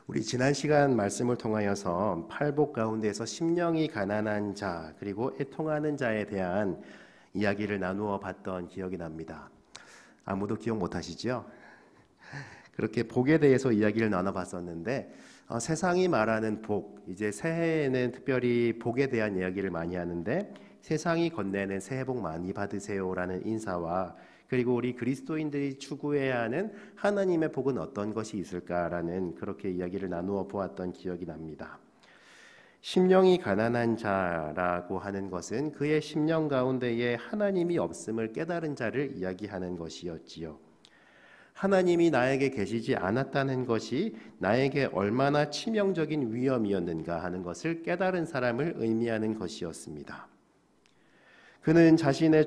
우리 지난 시간 말씀을 통하여서 팔복 가운데서 심령이 가난한 자 그리고 애통하는 자에 대한 이야기를 나누어 봤던 기억이 납니다. 아무도 기억 못 하시죠? 그렇게 복에 대해서 이야기를 나눠봤었는데 세상이 말하는 복, 이제 새해에는 특별히 복에 대한 이야기를 많이 하는데 세상이 건네는 새해 복 많이 받으세요라는 인사와 그리고 우리 그리스도인들이 추구해야 하는 하나님의 복은 어떤 것이 있을까라는 그렇게 이야기를 나누어 보았던 기억이 납니다. 심령이 가난한 자라고 하는 것은 그의 심령 가운데에 하나님이 없음을 깨달은 자를 이야기하는 것이었지요. 하나님이 나에게 계시지 않았다는 것이 나에게 얼마나 치명적인 위험이었는가 하는 것을 깨달은 사람을 의미하는 것이었습니다. 그는 자신의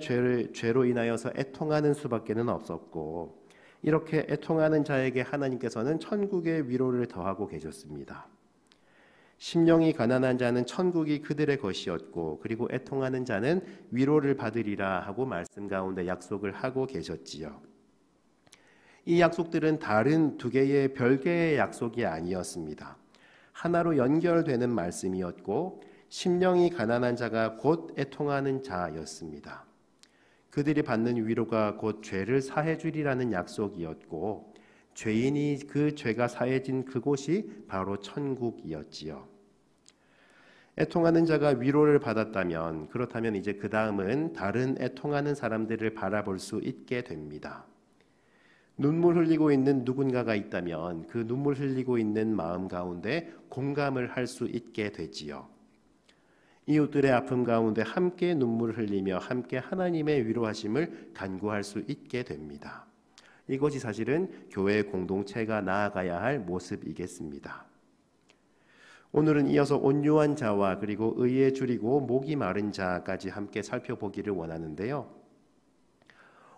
죄로 인하여서 애통하는 수밖에는 없었고 이렇게 애통하는 자에게 하나님께서는 천국의 위로를 더하고 계셨습니다. 심령이 가난한 자는 천국이 그들의 것이었고 그리고 애통하는 자는 위로를 받으리라 하고 말씀 가운데 약속을 하고 계셨지요. 이 약속들은 다른 두 개의 별개의 약속이 아니었습니다. 하나로 연결되는 말씀이었고 심령이 가난한 자가 곧 애통하는 자였습니다. 그들이 받는 위로가 곧 죄를 사해 주리라는 약속이었고 죄인이 그 죄가 사해진 그곳이 바로 천국이었지요. 애통하는 자가 위로를 받았다면 그렇다면 이제 그 다음은 다른 애통하는 사람들을 바라볼 수 있게 됩니다. 눈물 흘리고 있는 누군가가 있다면 그 눈물 흘리고 있는 마음 가운데 공감을 할 수 있게 되지요. 이웃들의 아픔 가운데 함께 눈물을 흘리며 함께 하나님의 위로하심을 간구할 수 있게 됩니다. 이것이 사실은 교회 공동체가 나아가야 할 모습이겠습니다. 오늘은 이어서 온유한 자와 그리고 의에 줄이고 목이 마른 자까지 함께 살펴보기를 원하는데요.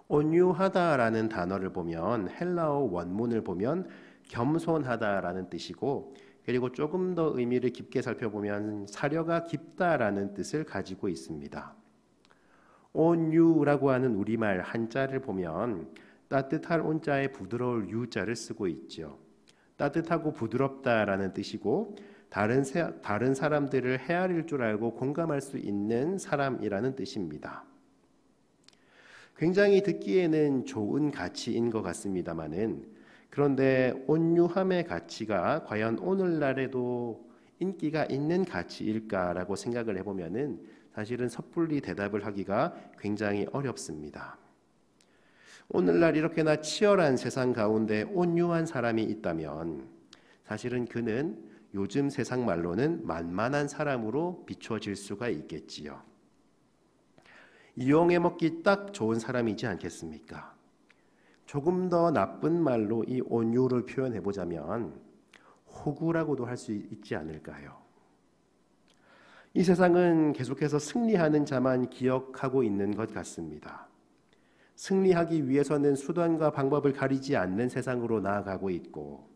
온유하다라는 단어를 보면 헬라어 원문을 보면 겸손하다라는 뜻이고 그리고 조금 더 의미를 깊게 살펴보면 사려가 깊다라는 뜻을 가지고 있습니다. 온유라고 하는 우리말 한자를 보면 따뜻할 온자에 부드러울 유자를 쓰고 있죠. 따뜻하고 부드럽다라는 뜻이고 다른 사람들을 헤아릴 줄 알고 공감할 수 있는 사람이라는 뜻입니다. 굉장히 듣기에는 좋은 가치인 것 같습니다만은 그런데 온유함의 가치가 과연 오늘날에도 인기가 있는 가치일까라고 생각을 해보면은 사실은 섣불리 대답을 하기가 굉장히 어렵습니다. 오늘날 이렇게나 치열한 세상 가운데 온유한 사람이 있다면 사실은 그는 요즘 세상 말로는 만만한 사람으로 비춰질 수가 있겠지요. 이용해 먹기 딱 좋은 사람이지 않겠습니까? 조금 더 나쁜 말로 이 온유를 표현해 보자면 호구라고도 할 수 있지 않을까요? 이 세상은 계속해서 승리하는 자만 기억하고 있는 것 같습니다. 승리하기 위해서는 수단과 방법을 가리지 않는 세상으로 나아가고 있고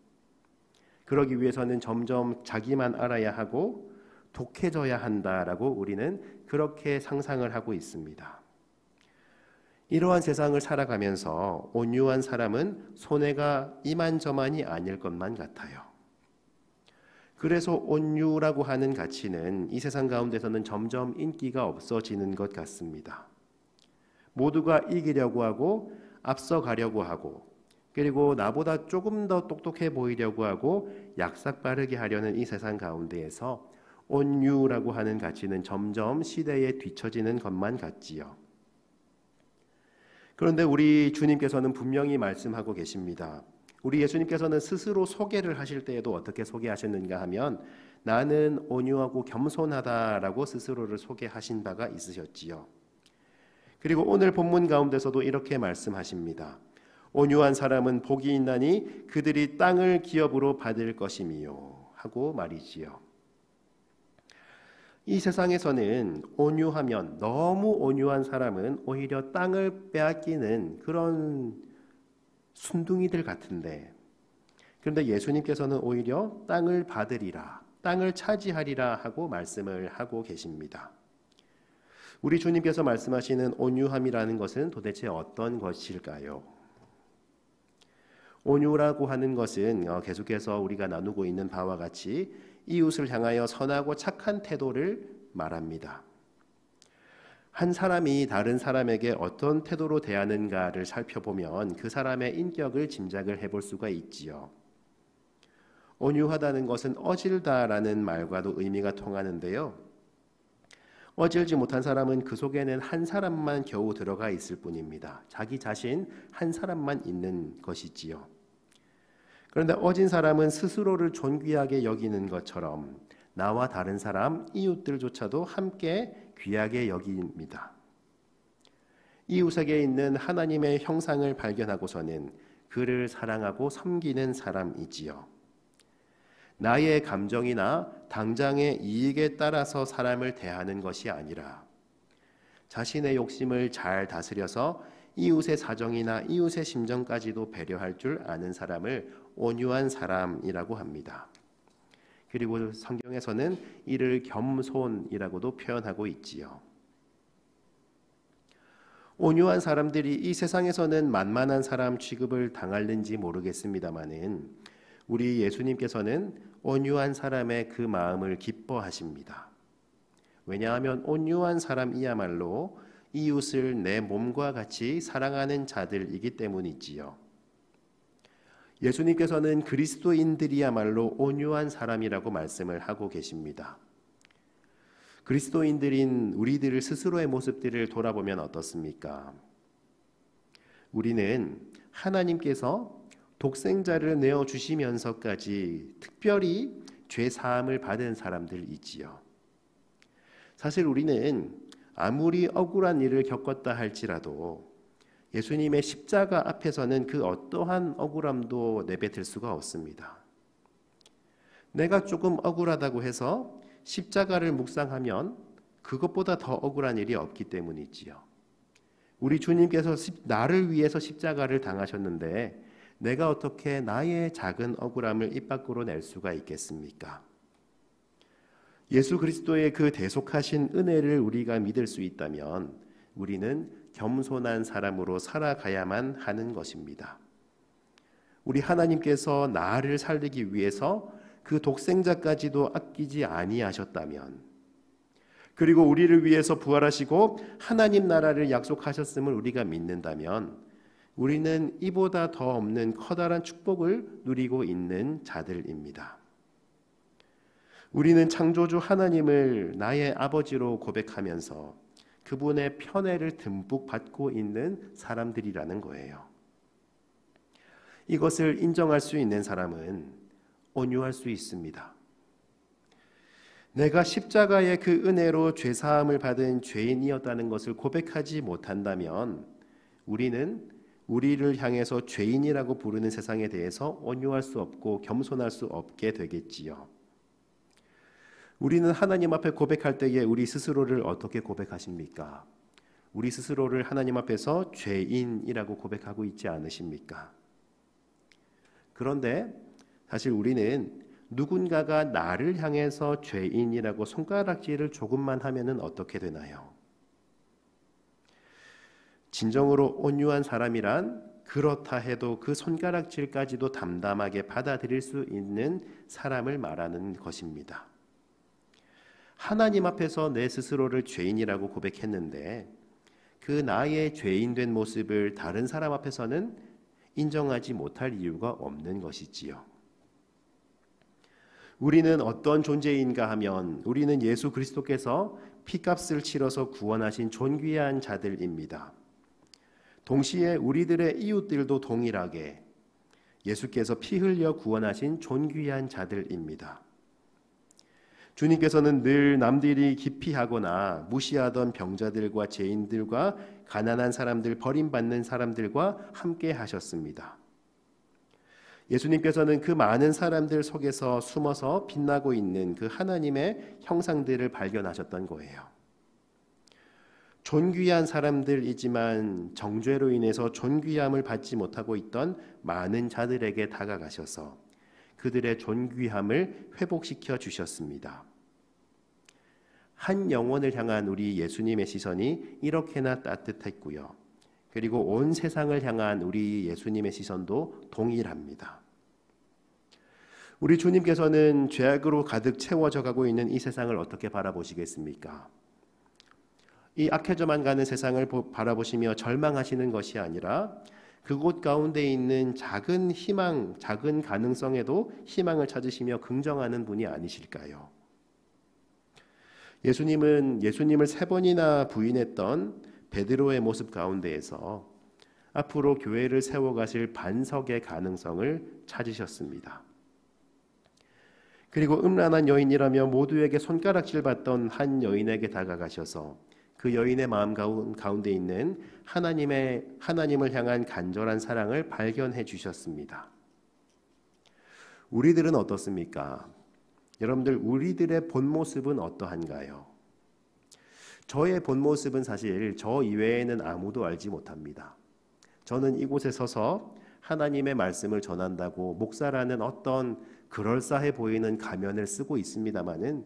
그러기 위해서는 점점 자기만 알아야 하고 독해져야 한다라고 우리는 그렇게 상상을 하고 있습니다. 이러한 세상을 살아가면서 온유한 사람은 손해가 이만저만이 아닐 것만 같아요. 그래서 온유라고 하는 가치는 이 세상 가운데서는 점점 인기가 없어지는 것 같습니다. 모두가 이기려고 하고 앞서가려고 하고 그리고 나보다 조금 더 똑똑해 보이려고 하고 약삭 빠르게 하려는 이 세상 가운데에서 온유라고 하는 가치는 점점 시대에 뒤처지는 것만 같지요. 그런데 우리 주님께서는 분명히 말씀하고 계십니다. 우리 예수님께서는 스스로 소개를 하실 때에도 어떻게 소개하셨는가 하면 나는 온유하고 겸손하다라고 스스로를 소개하신 바가 있으셨지요. 그리고 오늘 본문 가운데서도 이렇게 말씀하십니다. 온유한 사람은 복이 있나니 그들이 땅을 기업으로 받을 것이미요 하고 말이지요. 이 세상에서는 온유하면 너무 온유한 사람은 오히려 땅을 빼앗기는 그런 순둥이들 같은데 그런데 예수님께서는 오히려 땅을 받으리라, 땅을 차지하리라 하고 말씀을 하고 계십니다. 우리 주님께서 말씀하시는 온유함이라는 것은 도대체 어떤 것일까요? 온유라고 하는 것은 계속해서 우리가 나누고 있는 바와 같이 이웃을 향하여 선하고 착한 태도를 말합니다. 한 사람이 다른 사람에게 어떤 태도로 대하는가를 살펴보면 그 사람의 인격을 짐작을 해볼 수가 있지요. 온유하다는 것은 어질다라는 말과도 의미가 통하는데요. 어질지 못한 사람은 그 속에는 한 사람만 겨우 들어가 있을 뿐입니다. 자기 자신 한 사람만 있는 것이지요. 그런데 어진 사람은 스스로를 존귀하게 여기는 것처럼 나와 다른 사람, 이웃들조차도 함께 귀하게 여깁니다. 이웃에게 있는 하나님의 형상을 발견하고서는 그를 사랑하고 섬기는 사람이지요. 나의 감정이나 당장의 이익에 따라서 사람을 대하는 것이 아니라 자신의 욕심을 잘 다스려서 이웃의 사정이나 이웃의 심정까지도 배려할 줄 아는 사람을 온유한 사람이라고 합니다. 그리고 성경에서는 이를 겸손이라고도 표현하고 있지요. 온유한 사람들이 이 세상에서는 만만한 사람 취급을 당할는지 모르겠습니다마는 우리 예수님께서는 온유한 사람의 그 마음을 기뻐하십니다. 왜냐하면 온유한 사람이야말로 이웃을 내 몸과 같이 사랑하는 자들이기 때문이지요. 예수님께서는 그리스도인들이야말로 온유한 사람이라고 말씀을 하고 계십니다. 그리스도인들인 우리들 스스로의 모습들을 돌아보면 어떻습니까? 우리는 하나님께서 독생자를 내어주시면서까지 특별히 죄 사함을 받은 사람들이지요. 사실 우리는 아무리 억울한 일을 겪었다 할지라도 예수님의 십자가 앞에서는 그 어떠한 억울함도 내뱉을 수가 없습니다. 내가 조금 억울하다고 해서 십자가를 묵상하면 그것보다 더 억울한 일이 없기 때문이지요. 우리 주님께서 나를 위해서 십자가를 당하셨는데 내가 어떻게 나의 작은 억울함을 입 밖으로 낼 수가 있겠습니까? 예수 그리스도의 그 대속하신 은혜를 우리가 믿을 수 있다면 우리는 겸손한 사람으로 살아가야만 하는 것입니다. 우리 하나님께서 나를 살리기 위해서 그 독생자까지도 아끼지 아니하셨다면, 그리고 우리를 위해서 부활하시고 하나님 나라를 약속하셨음을 우리가 믿는다면 우리는 이보다 더 없는 커다란 축복을 누리고 있는 자들입니다. 우리는 창조주 하나님을 나의 아버지로 고백하면서 그분의 편애를 듬뿍 받고 있는 사람들이라는 거예요. 이것을 인정할 수 있는 사람은 온유할 수 있습니다. 내가 십자가의 그 은혜로 죄사함을 받은 죄인이었다는 것을 고백하지 못한다면 우리는 우리를 향해서 죄인이라고 부르는 세상에 대해서 온유할 수 없고 겸손할 수 없게 되겠지요. 우리는 하나님 앞에 고백할 때에 우리 스스로를 어떻게 고백하십니까? 우리 스스로를 하나님 앞에서 죄인이라고 고백하고 있지 않으십니까? 그런데 사실 우리는 누군가가 나를 향해서 죄인이라고 손가락질을 조금만 하면은 어떻게 되나요? 진정으로 온유한 사람이란 그렇다 해도 그 손가락질까지도 담담하게 받아들일 수 있는 사람을 말하는 것입니다. 하나님 앞에서 내 스스로를 죄인이라고 고백했는데 그 나의 죄인된 모습을 다른 사람 앞에서는 인정하지 못할 이유가 없는 것이지요. 우리는 어떤 존재인가 하면 우리는 예수 그리스도께서 피값을 치러서 구원하신 존귀한 자들입니다. 동시에 우리들의 이웃들도 동일하게 예수께서 피 흘려 구원하신 존귀한 자들입니다. 주님께서는 늘 남들이 기피하거나 무시하던 병자들과 죄인들과 가난한 사람들, 버림받는 사람들과 함께 하셨습니다. 예수님께서는 그 많은 사람들 속에서 숨어서 빛나고 있는 그 하나님의 형상들을 발견하셨던 거예요. 존귀한 사람들이지만 정죄로 인해서 존귀함을 받지 못하고 있던 많은 자들에게 다가가셔서 그들의 존귀함을 회복시켜 주셨습니다. 한 영혼을 향한 우리 예수님의 시선이 이렇게나 따뜻했고요. 그리고 온 세상을 향한 우리 예수님의 시선도 동일합니다. 우리 주님께서는 죄악으로 가득 채워져 가고 있는 이 세상을 어떻게 바라보시겠습니까? 이 악해져만 가는 세상을 바라보시며 절망하시는 것이 아니라 그곳 가운데 있는 작은 희망, 작은 가능성에도 희망을 찾으시며 긍정하는 분이 아니실까요? 예수님은 예수님을 3번이나 부인했던 베드로의 모습 가운데에서 앞으로 교회를 세워가실 반석의 가능성을 찾으셨습니다. 그리고 음란한 여인이라며 모두에게 손가락질 받던 한 여인에게 다가가셔서 그 여인의 마음 가운데 있는 하나님을 향한 간절한 사랑을 발견해 주셨습니다. 우리들은 어떻습니까? 여러분들, 우리들의 본 모습은 어떠한가요? 저의 본 모습은 사실 저 이외에는 아무도 알지 못합니다. 저는 이곳에 서서 하나님의 말씀을 전한다고 목사라는 어떤 그럴싸해 보이는 가면을 쓰고 있습니다마는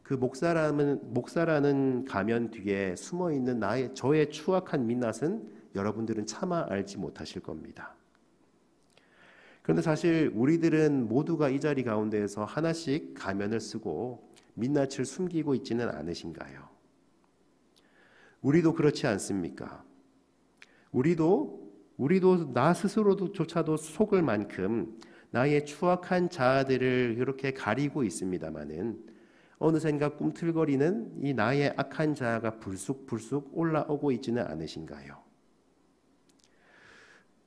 그 목사라는 가면 뒤에 숨어 있는 저의 추악한 민낯은 여러분들은 차마 알지 못하실 겁니다. 그런데 사실 우리들은 모두가 이 자리 가운데에서 하나씩 가면을 쓰고 민낯을 숨기고 있지는 않으신가요? 우리도 그렇지 않습니까? 우리도 나 스스로조차도 속을 만큼 나의 추악한 자아들을 이렇게 가리고 있습니다마는 어느샌가 꿈틀거리는 이 나의 악한 자아가 불쑥불쑥 올라오고 있지는 않으신가요?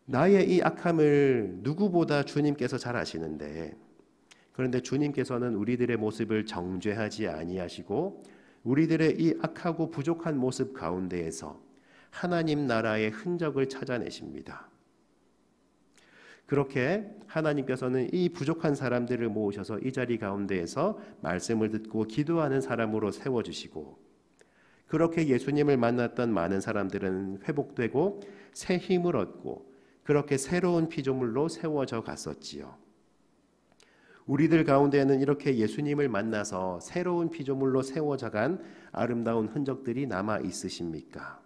나의 이 악함을 누구보다 주님께서 잘 아시는데, 그런데 주님께서는 우리들의 모습을 정죄하지 아니하시고 우리들의 이 악하고 부족한 모습 가운데에서 하나님 나라의 흔적을 찾아내십니다. 그렇게 하나님께서는 이 부족한 사람들을 모으셔서 이 자리 가운데에서 말씀을 듣고 기도하는 사람으로 세워주시고, 그렇게 예수님을 만났던 많은 사람들은 회복되고 새 힘을 얻고 그렇게 새로운 피조물로 세워져 갔었지요. 우리들 가운데에는 이렇게 예수님을 만나서 새로운 피조물로 세워져 간 아름다운 흔적들이 남아 있으십니까?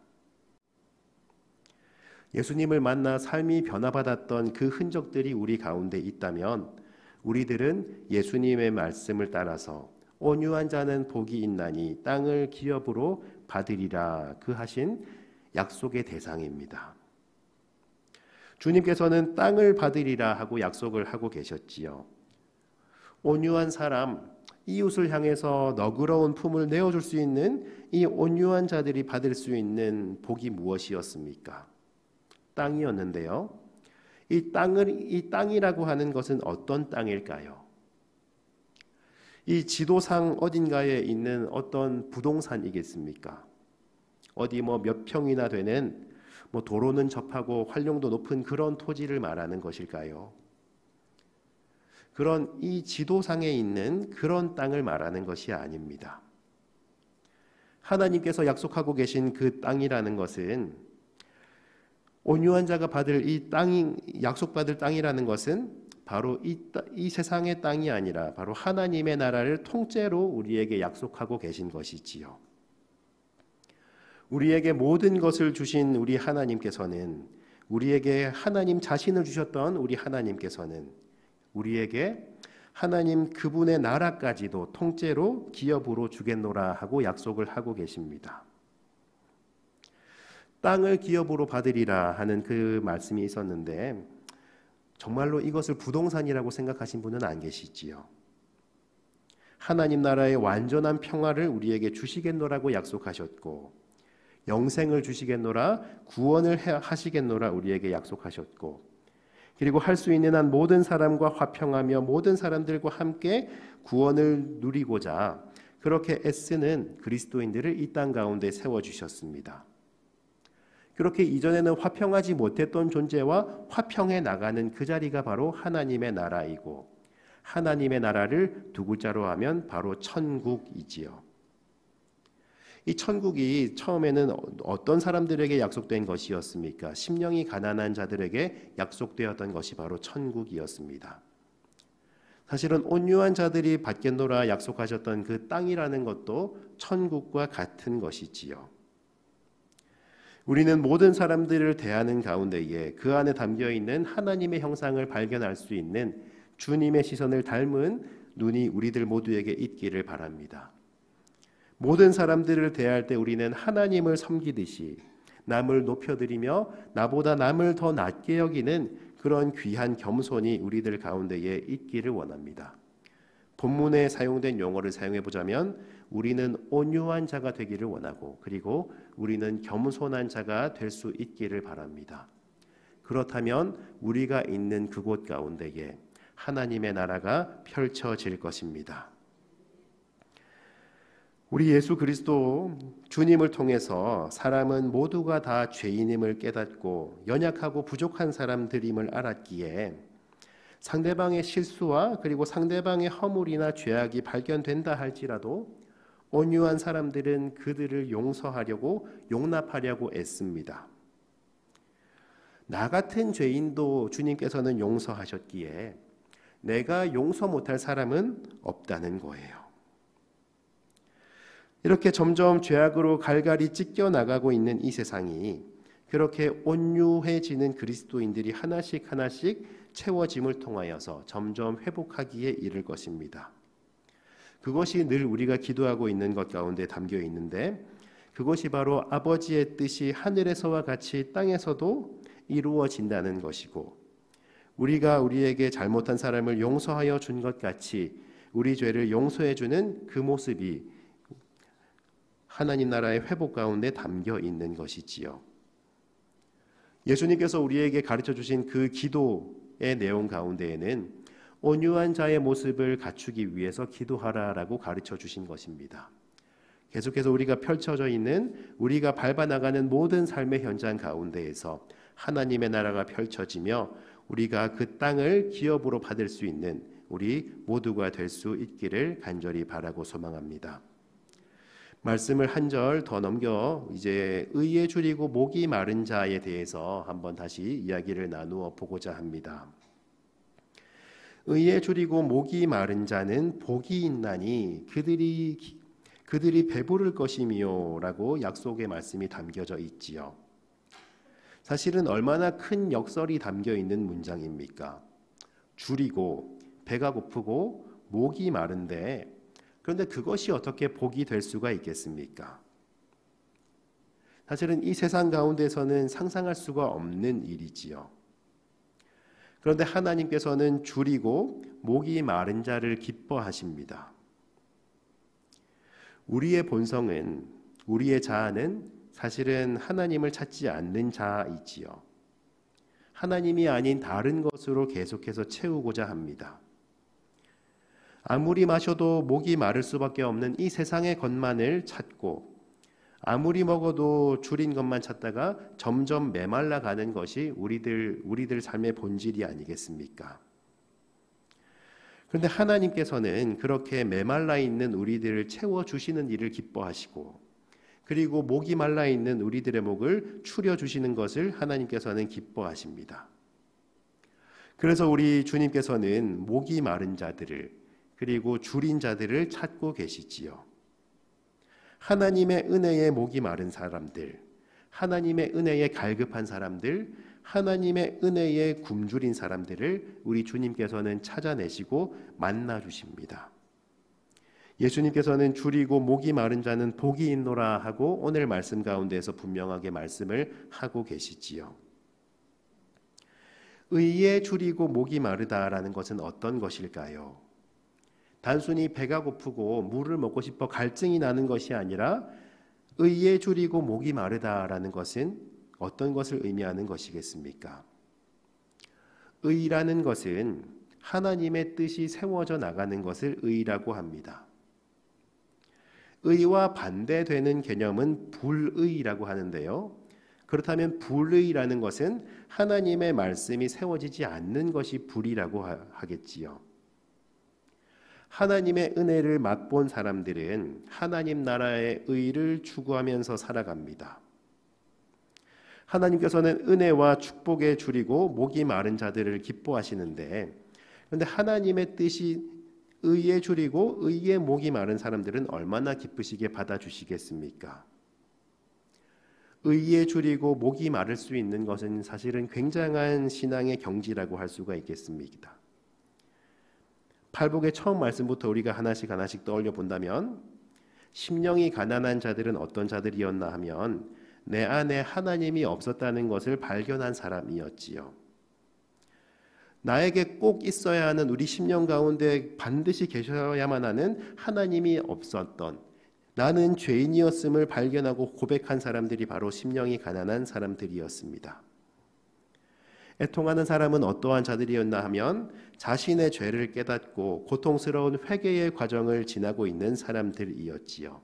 예수님을 만나 삶이 변화받았던 그 흔적들이 우리 가운데 있다면 우리들은 예수님의 말씀을 따라서 온유한 자는 복이 있나니 땅을 기업으로 받으리라 그 하신 약속의 대상입니다. 주님께서는 땅을 받으리라 하고 약속을 하고 계셨지요. 온유한 사람, 이웃을 향해서 너그러운 품을 내어줄 수 있는 이 온유한 자들이 받을 수 있는 복이 무엇이었습니까? 땅이었는데요. 이 땅이라고 하는 것은 어떤 땅일까요? 이 지도상 어딘가에 있는 어떤 부동산이겠습니까? 어디 몇 평이나 되는 도로는 접하고 활용도 높은 그런 토지를 말하는 것일까요? 그런 이 지도상에 있는 그런 땅을 말하는 것이 아닙니다. 하나님께서 약속하고 계신 그 땅이라는 것은, 온유한 자가 받을 이 땅이, 약속받을 땅이라는 것은 바로 이 세상의 땅이 아니라 바로 하나님의 나라를 통째로 우리에게 약속하고 계신 것이지요. 우리에게 모든 것을 주신 우리 하나님께서는, 우리에게 하나님 자신을 주셨던 우리 하나님께서는 우리에게 하나님 그분의 나라까지도 통째로 기업으로 주겠노라 하고 약속을 하고 계십니다. 땅을 기업으로 받으리라 하는 그 말씀이 있었는데 정말로 이것을 부동산이라고 생각하신 분은 안 계시지요. 하나님 나라의 완전한 평화를 우리에게 주시겠노라고 약속하셨고, 영생을 주시겠노라, 구원을 하시겠노라 우리에게 약속하셨고, 그리고 할 수 있는 한 모든 사람과 화평하며 모든 사람들과 함께 구원을 누리고자 그렇게 애쓰는 그리스도인들을 이 땅 가운데 세워주셨습니다. 그렇게 이전에는 화평하지 못했던 존재와 화평해 나가는 그 자리가 바로 하나님의 나라이고, 하나님의 나라를 두 글자로 하면 바로 천국이지요. 이 천국이 처음에는 어떤 사람들에게 약속된 것이었습니까? 심령이 가난한 자들에게 약속되었던 것이 바로 천국이었습니다. 사실은 온유한 자들이 받겠노라 약속하셨던 그 땅이라는 것도 천국과 같은 것이지요. 우리는 모든 사람들을 대하는 가운데에 그 안에 담겨 있는 하나님의 형상을 발견할 수 있는 주님의 시선을 닮은 눈이 우리들 모두에게 있기를 바랍니다. 모든 사람들을 대할 때 우리는 하나님을 섬기듯이 남을 높여드리며 나보다 남을 더 낮게 여기는 그런 귀한 겸손이 우리들 가운데에 있기를 원합니다. 본문에 사용된 용어를 사용해 보자면 우리는 온유한 자가 되기를 원하고 그리고 우리는 겸손한 자가 될 수 있기를 바랍니다. 그렇다면 우리가 있는 그곳 가운데에 하나님의 나라가 펼쳐질 것입니다. 우리 예수 그리스도 주님을 통해서 사람은 모두가 다 죄인임을 깨닫고 연약하고 부족한 사람들임을 알았기에 상대방의 실수와 그리고 상대방의 허물이나 죄악이 발견된다 할지라도 온유한 사람들은 그들을 용서하려고 용납하려고 애씁니다. 나 같은 죄인도 주님께서는 용서하셨기에 내가 용서 못할 사람은 없다는 거예요. 이렇게 점점 죄악으로 갈갈이 찢겨 나가고 있는 이 세상이 그렇게 온유해지는 그리스도인들이 하나씩 채워짐을 통하여서 점점 회복하기에 이를 것입니다. 그것이 늘 우리가 기도하고 있는 것 가운데 담겨 있는데 그것이 바로 아버지의 뜻이 하늘에서와 같이 땅에서도 이루어진다는 것이고 우리가 우리에게 잘못한 사람을 용서하여 준 것 같이 우리 죄를 용서해 주는 그 모습이 하나님 나라의 회복 가운데 담겨 있는 것이지요. 예수님께서 우리에게 가르쳐 주신 그 기도의 내용 가운데에는 온유한 자의 모습을 갖추기 위해서 기도하라라고 가르쳐 주신 것입니다. 계속해서 우리가 펼쳐져 있는 우리가 밟아나가는 모든 삶의 현장 가운데에서 하나님의 나라가 펼쳐지며 우리가 그 땅을 기업으로 받을 수 있는 우리 모두가 될 수 있기를 간절히 바라고 소망합니다. 말씀을 한 절 더 넘겨 이제 의에 줄이고 목이 마른 자에 대해서 한번 다시 이야기를 나누어 보고자 합니다. 의에 줄이고 목이 마른 자는 복이 있나니 그들이 배부를 것이미요라고 약속의 말씀이 담겨져 있지요. 사실은 얼마나 큰 역설이 담겨 있는 문장입니까? 줄이고 배가 고프고 목이 마른데 그런데 그것이 어떻게 복이 될 수가 있겠습니까? 사실은 이 세상 가운데서는 상상할 수가 없는 일이지요. 그런데 하나님께서는 줄이고 목이 마른 자를 기뻐하십니다. 우리의 본성은 우리의 자아는 사실은 하나님을 찾지 않는 자이지요. 하나님이 아닌 다른 것으로 계속해서 채우고자 합니다. 아무리 마셔도 목이 마를 수밖에 없는 이 세상의 것만을 찾고 아무리 먹어도 줄인 것만 찾다가 점점 메말라 가는 것이 우리들 삶의 본질이 아니겠습니까? 그런데 하나님께서는 그렇게 메말라 있는 우리들을 채워주시는 일을 기뻐하시고 그리고 목이 말라 있는 우리들의 목을 추려주시는 것을 하나님께서는 기뻐하십니다. 그래서 우리 주님께서는 목이 마른 자들을 그리고 줄인 자들을 찾고 계시지요. 하나님의 은혜에 목이 마른 사람들, 하나님의 은혜에 갈급한 사람들, 하나님의 은혜에 굶주린 사람들을 우리 주님께서는 찾아내시고 만나 주십니다. 예수님께서는 줄이고 목이 마른 자는 복이 있노라 하고 오늘 말씀 가운데에서 분명하게 말씀을 하고 계시지요. 의에 줄이고 목이 마르다라는 것은 어떤 것일까요? 단순히 배가 고프고 물을 먹고 싶어 갈증이 나는 것이 아니라 의에 줄이고 목이 마르다라는 것은 어떤 것을 의미하는 것이겠습니까? 의라는 것은 하나님의 뜻이 세워져 나가는 것을 의라고 합니다. 의와 반대되는 개념은 불의라고 하는데요. 그렇다면 불의라는 것은 하나님의 말씀이 세워지지 않는 것이 불이라고 하겠지요. 하나님의 은혜를 맛본 사람들은 하나님 나라의 의를 추구하면서 살아갑니다. 하나님께서는 은혜와 축복에 줄이고 목이 마른 자들을 기뻐하시는데 그런데 하나님의 뜻이 의에 줄이고 의에 목이 마른 사람들은 얼마나 기쁘시게 받아주시겠습니까? 의에 줄이고 목이 마를 수 있는 것은 사실은 굉장한 신앙의 경지라고 할 수가 있겠습니다. 팔복의 처음 말씀부터 우리가 하나씩 떠올려 본다면 심령이 가난한 자들은 어떤 자들이었나 하면 내 안에 하나님이 없었다는 것을 발견한 사람이었지요. 나에게 꼭 있어야 하는 우리 심령 가운데 반드시 계셔야만 하는 하나님이 없었던, 나는 죄인이었음을 발견하고 고백한 사람들이 바로 심령이 가난한 사람들이었습니다. 애통하는 사람은 어떠한 자들이었나 하면 자신의 죄를 깨닫고 고통스러운 회개의 과정을 지나고 있는 사람들이었지요.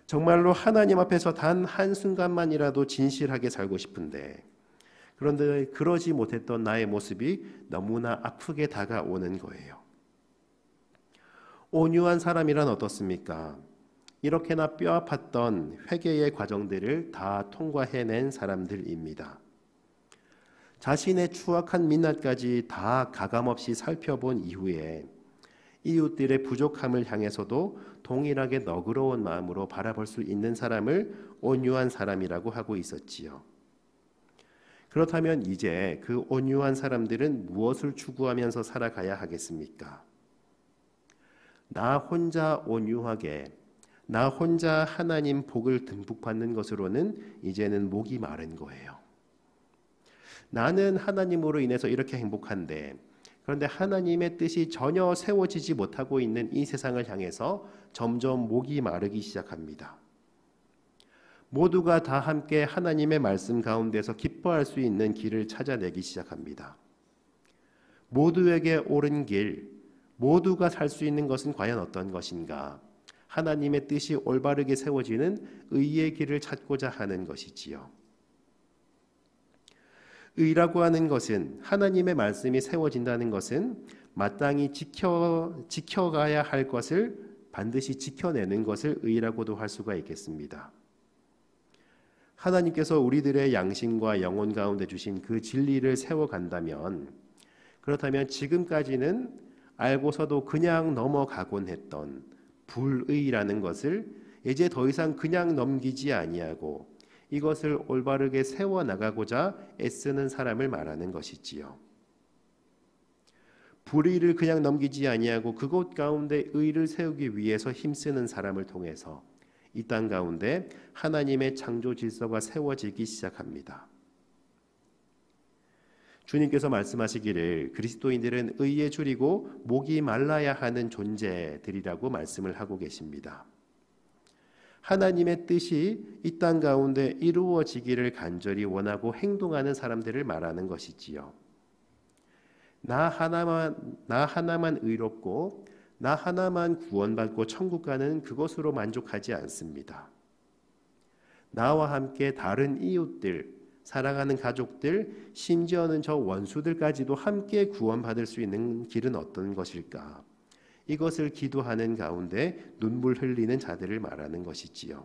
정말로 하나님 앞에서 단 한순간만이라도 진실하게 살고 싶은데, 그런데 그러지 못했던 나의 모습이 너무나 아프게 다가오는 거예요. 온유한 사람이란 어떻습니까? 이렇게나 뼈아팠던 회개의 과정들을 다 통과해낸 사람들입니다. 자신의 추악한 민낯까지 다 가감없이 살펴본 이후에 이웃들의 부족함을 향해서도 동일하게 너그러운 마음으로 바라볼 수 있는 사람을 온유한 사람이라고 하고 있었지요. 그렇다면 이제 그 온유한 사람들은 무엇을 추구하면서 살아가야 하겠습니까? 나 혼자 온유하게, 나 혼자 하나님 복을 듬뿍 받는 것으로는 이제는 목이 마른 거예요. 나는 하나님으로 인해서 이렇게 행복한데, 그런데 하나님의 뜻이 전혀 세워지지 못하고 있는 이 세상을 향해서 점점 목이 마르기 시작합니다. 모두가 다 함께 하나님의 말씀 가운데서 기뻐할 수 있는 길을 찾아내기 시작합니다. 모두에게 옳은 길, 모두가 살 수 있는 것은 과연 어떤 것인가? 하나님의 뜻이 올바르게 세워지는 의의 길을 찾고자 하는 것이지요. 의라고 하는 것은, 하나님의 말씀이 세워진다는 것은 마땅히 지켜가야 할 것을 반드시 지켜내는 것을 의라고도 할 수가 있겠습니다. 하나님께서 우리들의 양심과 영혼 가운데 주신 그 진리를 세워간다면, 그렇다면 지금까지는 알고서도 그냥 넘어가곤 했던 불의라는 것을 이제 더 이상 그냥 넘기지 아니하고 이것을 올바르게 세워나가고자 애쓰는 사람을 말하는 것이지요. 불의를 그냥 넘기지 아니하고 그곳 가운데 의를 세우기 위해서 힘쓰는 사람을 통해서 이 땅 가운데 하나님의 창조 질서가 세워지기 시작합니다. 주님께서 말씀하시기를 그리스도인들은 의에 줄이고 목이 말라야 하는 존재들이라고 말씀을 하고 계십니다. 하나님의 뜻이 이 땅 가운데 이루어지기를 간절히 원하고 행동하는 사람들을 말하는 것이지요. 나 하나만 의롭고 나 하나만 구원받고 천국 가는 그것으로 만족하지 않습니다. 나와 함께 다른 이웃들, 사랑하는 가족들, 심지어는 저 원수들까지도 함께 구원받을 수 있는 길은 어떤 것일까? 이것을 기도하는 가운데 눈물 흘리는 자들을 말하는 것이지요.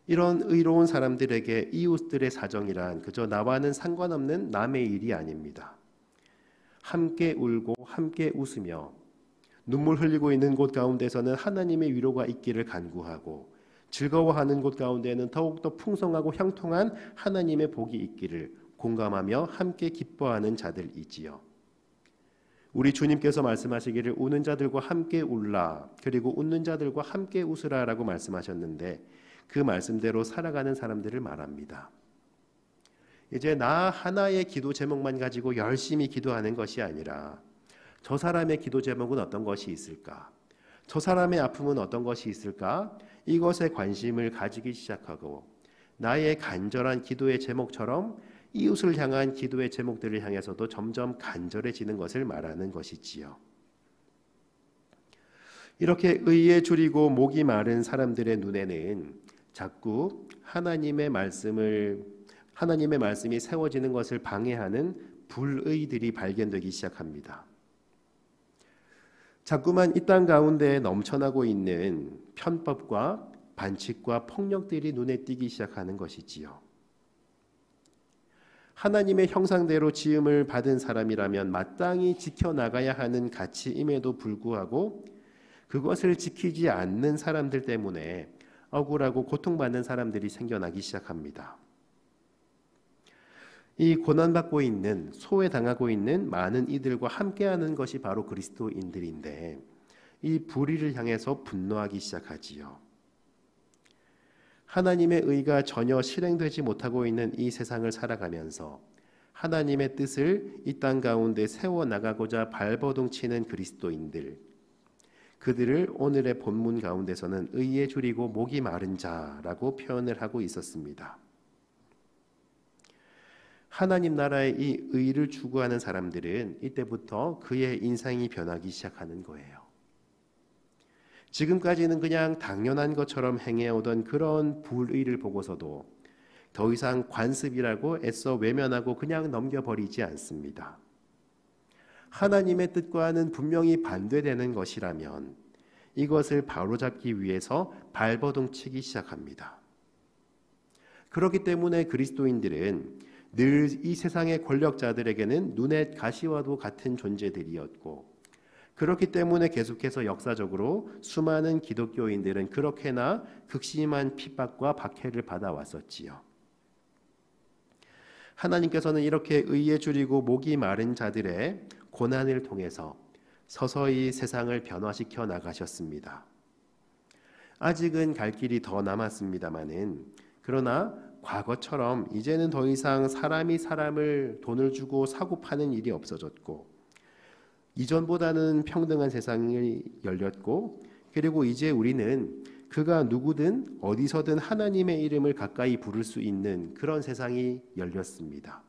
이런 의로운 사람들에게 이웃들의 사정이란 그저 나와는 상관없는 남의 일이 아닙니다. 함께 울고 함께 웃으며 눈물 흘리고 있는 곳 가운데서는 하나님의 위로가 있기를 간구하고, 즐거워하는 곳 가운데는 더욱더 풍성하고 형통한 하나님의 복이 있기를 공감하며 함께 기뻐하는 자들이지요. 우리 주님께서 말씀하시기를 우는 자들과 함께 울라, 그리고 웃는 자들과 함께 웃으라 라고 말씀하셨는데, 그 말씀대로 살아가는 사람들을 말합니다. 이제 나 하나의 기도 제목만 가지고 열심히 기도하는 것이 아니라 저 사람의 기도 제목은 어떤 것이 있을까? 저 사람의 아픔은 어떤 것이 있을까? 이것에 관심을 가지기 시작하고, 나의 간절한 기도의 제목처럼 이웃을 향한 기도의 제목들을 향해서도 점점 간절해지는 것을 말하는 것이지요. 이렇게 의에 줄이고 목이 마른 사람들의 눈에는 자꾸 하나님의 말씀이 세워지는 것을 방해하는 불의들이 발견되기 시작합니다. 자꾸만 이 땅 가운데 넘쳐나고 있는 편법과 반칙과 폭력들이 눈에 띄기 시작하는 것이지요. 하나님의 형상대로 지음을 받은 사람이라면 마땅히 지켜나가야 하는 가치임에도 불구하고 그것을 지키지 않는 사람들 때문에 억울하고 고통받는 사람들이 생겨나기 시작합니다. 이 고난받고 있는, 소외당하고 있는 많은 이들과 함께하는 것이 바로 그리스도인들인데 이 불의를 향해서 분노하기 시작하지요. 하나님의 의가 전혀 실행되지 못하고 있는 이 세상을 살아가면서 하나님의 뜻을 이 땅 가운데 세워나가고자 발버둥 치는 그리스도인들, 그들을 오늘의 본문 가운데서는 의에 줄이고 목이 마른 자라고 표현을 하고 있었습니다. 하나님 나라의 이 의를 추구하는 사람들은 이때부터 그의 인생이 변하기 시작하는 거예요. 지금까지는 그냥 당연한 것처럼 행해오던 그런 불의를 보고서도 더 이상 관습이라고 애써 외면하고 그냥 넘겨버리지 않습니다. 하나님의 뜻과는 분명히 반대되는 것이라면 이것을 바로잡기 위해서 발버둥 치기 시작합니다. 그렇기 때문에 그리스도인들은 늘 이 세상의 권력자들에게는 눈의 가시와도 같은 존재들이었고, 그렇기 때문에 계속해서 역사적으로 수많은 기독교인들은 그렇게나 극심한 핍박과 박해를 받아왔었지요. 하나님께서는 이렇게 의에 줄이고 목이 마른 자들의 고난을 통해서 서서히 세상을 변화시켜 나가셨습니다. 아직은 갈 길이 더 남았습니다마는, 그러나 과거처럼 이제는 더 이상 사람이 사람을 돈을 주고 사고 파는 일이 없어졌고, 이전보다는 평등한 세상이 열렸고, 그리고 이제 우리는 그가 누구든 어디서든 하나님의 이름을 가까이 부를 수 있는 그런 세상이 열렸습니다.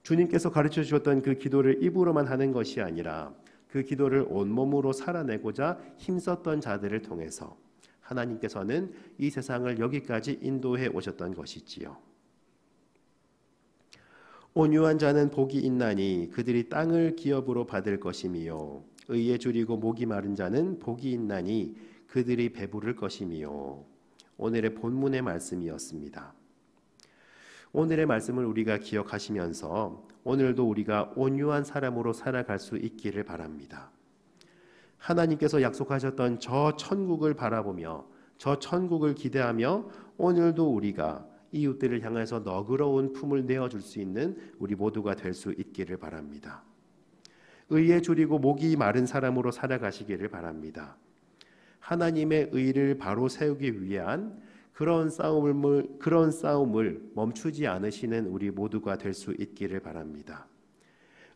주님께서 가르쳐 주셨던 그 기도를 입으로만 하는 것이 아니라 그 기도를 온몸으로 살아내고자 힘썼던 자들을 통해서 하나님께서는 이 세상을 여기까지 인도해 오셨던 것이지요. 온유한 자는 복이 있나니 그들이 땅을 기업으로 받을 것이미요. 의에 줄이고 목이 마른 자는 복이 있나니 그들이 배부를 것이미요. 오늘의 본문의 말씀이었습니다. 오늘의 말씀을 우리가 기억하시면서 오늘도 우리가 온유한 사람으로 살아갈 수 있기를 바랍니다. 하나님께서 약속하셨던 저 천국을 바라보며 저 천국을 기대하며 오늘도 우리가 이웃들을 향해서 너그러운 품을 내어줄 수 있는 우리 모두가 될 수 있기를 바랍니다. 의에 줄이고 목이 마른 사람으로 살아가시기를 바랍니다. 하나님의 의를 바로 세우기 위한 그런 싸움을 멈추지 않으시는 우리 모두가 될 수 있기를 바랍니다.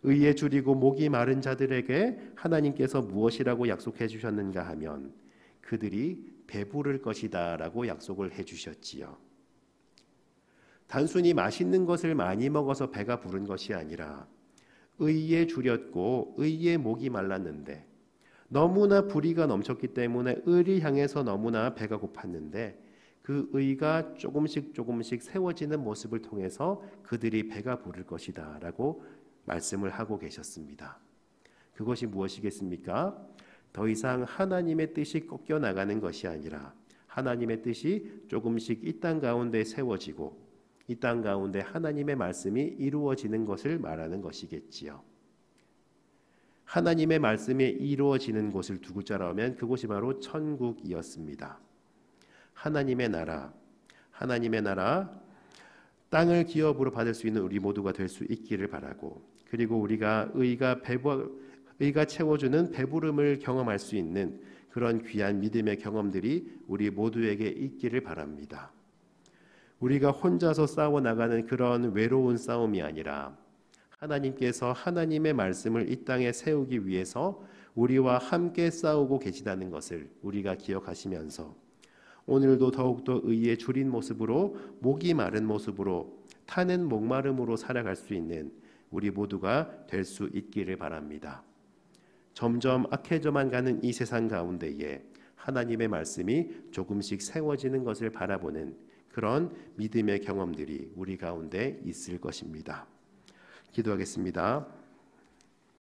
의에 줄이고 목이 마른 자들에게 하나님께서 무엇이라고 약속해 주셨는가 하면 그들이 배부를 것이다 라고 약속을 해 주셨지요. 단순히 맛있는 것을 많이 먹어서 배가 부른 것이 아니라 의에 줄였고 의에 목이 말랐는데 너무나 불의가 넘쳤기 때문에 의를 향해서 너무나 배가 고팠는데 그 의가 조금씩 세워지는 모습을 통해서 그들이 배가 부를 것이다 라고 말씀을 하고 계셨습니다. 그것이 무엇이겠습니까? 더 이상 하나님의 뜻이 꺾여 나가는 것이 아니라 하나님의 뜻이 조금씩 이 땅 가운데 세워지고 이 땅 가운데 하나님의 말씀이 이루어지는 것을 말하는 것이겠지요. 하나님의 말씀이 이루어지는 곳을 두 글자로 하면 그곳이 바로 천국이었습니다. 하나님의 나라, 땅을 기업으로 받을 수 있는 우리 모두가 될 수 있기를 바라고, 그리고 우리가 의가 채워주는 배부름을 경험할 수 있는 그런 귀한 믿음의 경험들이 우리 모두에게 있기를 바랍니다. 우리가 혼자서 싸워나가는 그런 외로운 싸움이 아니라 하나님께서 하나님의 말씀을 이 땅에 세우기 위해서 우리와 함께 싸우고 계시다는 것을 우리가 기억하시면서 오늘도 더욱더 의에 줄인 모습으로 목이 마른 모습으로 타는 목마름으로 살아갈 수 있는 우리 모두가 될 수 있기를 바랍니다. 점점 악해져만 가는 이 세상 가운데에 하나님의 말씀이 조금씩 세워지는 것을 바라보는 그런 믿음의 경험들이 우리 가운데 있을 것입니다. 기도하겠습니다.